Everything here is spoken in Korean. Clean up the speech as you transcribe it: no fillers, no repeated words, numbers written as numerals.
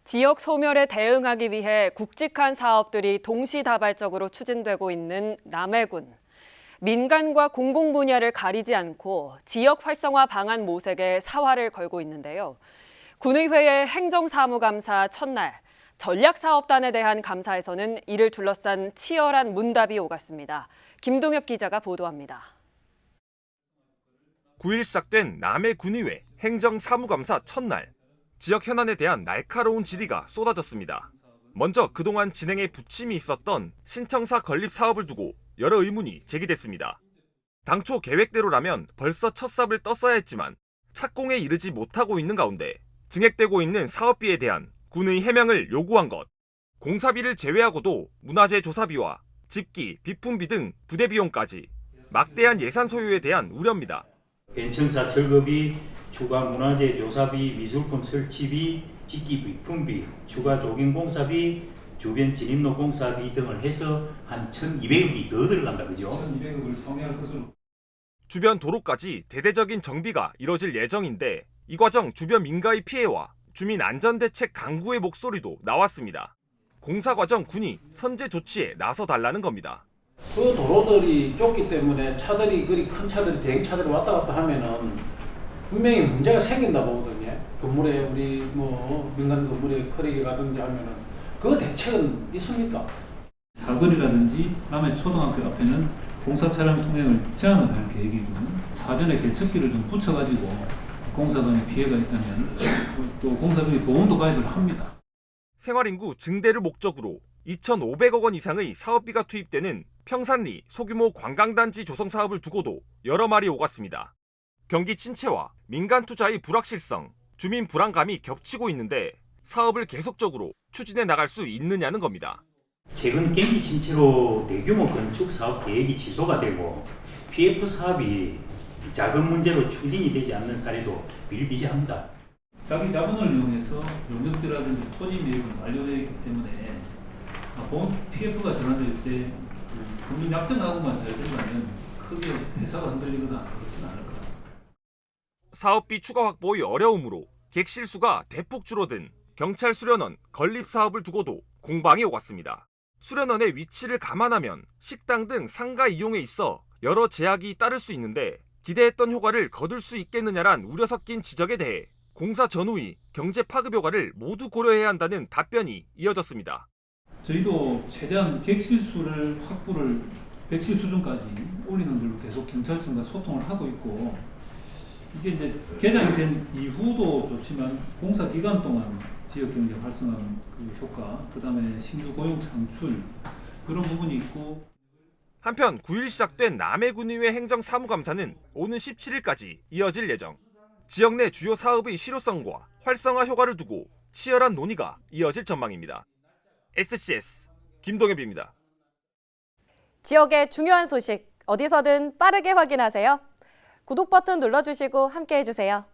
지역 소멸에 대응하기 위해 굵직한 사업들이 동시다발적으로 추진되고 있는 남해군. 민간과 공공 분야를 가리지 않고 지역 활성화 방안 모색에 사활을 걸고 있는데요. 군의회의 행정사무감사 첫날, 전략사업단에 대한 감사에서는 이를 둘러싼 치열한 문답이 오갔습니다. 김동엽 기자가 보도합니다. 9일 시작된 남해군의회 행정사무감사 첫날, 지역 현안에 대한 날카로운 질의가 쏟아졌습니다. 먼저 그동안 진행에 부침이 있었던 신청사 건립 사업을 두고 여러 의문이 제기됐습니다. 당초 계획대로라면 벌써 첫 삽을 떴어야 했지만 착공에 이르지 못하고 있는 가운데 증액되고 있는 사업비에 대한 군의 해명을 요구한 것, 공사비를 제외하고도 문화재 조사비와 집기, 비품비 등 부대 비용까지 막대한 예산 소요에 대한 우려입니다. 엔청사 철거비, 추가 문화재 조사비, 미술품 설치비, 집기 비품비, 추가 조경 공사비, 주변 진입로 공사비 등을 해서 한 1,200억이 더 들어간다, 그죠? 1,200억을 상회할 것으로. 주변 도로까지 대대적인 정비가 이뤄질 예정인데 이 과정 주변 민가의 피해와 주민 안전대책 강구의 목소리도 나왔습니다. 공사 과정 군이 선제 조치에 나서달라는 겁니다. 그 도로들이 좁기 때문에 차들이 그리 큰 차들이 대형차들이 왔다 갔다 하면은 분명히 문제가 생긴다 보거든요. 건물에 우리 민간 건물에 크랙이 가든지 하면은 그 대책은 있습니까? 사거리라든지 남해 초등학교 앞에는 공사 차량 통행을 제한을 할 계획이거든요. 사전에 개척기를 좀 붙여가지고 공사관에 피해가 있다면 또 공사비에 보험도 가입을 합니다. 생활인구 증대를 목적으로 2,500억 원 이상의 사업비가 투입되는 평산리 소규모 관광단지 조성 사업을 두고도 여러 말이 오갔습니다. 경기 침체와 민간 투자의 불확실성, 주민 불안감이 겹치고 있는데 사업을 계속적으로 추진해 나갈 수 있느냐는 겁니다. 최근 경기 침체로 대규모 건축 사업 계획이 취소가 되고 PF 사업이 자금 문제로 추진이 되지 않는 사례도 비일비재합니다. 자기 자본을 이용해서 용역비라든지 토지 매입을 완료되어 있기 때문에 보험 PF가 전환될 때 금융 약정하고만 잘 된다면 크게 회사가 흔들리거나 그렇지는 않을 것 같습니다. 사업비 추가 확보의 어려움으로 객실수가 대폭 줄어든 경찰 수련원 건립 사업을 두고도 공방이 오갔습니다. 수련원의 위치를 감안하면 식당 등 상가 이용에 있어 여러 제약이 따를 수 있는데 기대했던 효과를 거둘 수 있겠느냐란 우려 섞인 지적에 대해 공사 전후의 경제 파급 효과를 모두 고려해야 한다는 답변이 이어졌습니다. 저희도 최대한 객실 확보를 100실 수준까지 올리는 걸로 계속 경찰청과 소통을 하고 있고, 이게 이제 개장이 된 이후도 좋지만 공사 기간 동안 지역 경제 활성화하는 그 효과, 그다음에 신규 고용 창출 그런 부분이 있고. 한편 9일 시작된 남해군의회 행정사무감사는 오는 17일까지 이어질 예정. 지역 내 주요 사업의 실효성과 활성화 효과를 두고 치열한 논의가 이어질 전망입니다. SCS 김동엽입니다. 지역의 중요한 소식 어디서든 빠르게 확인하세요. 구독 버튼 눌러주시고 함께 해주세요.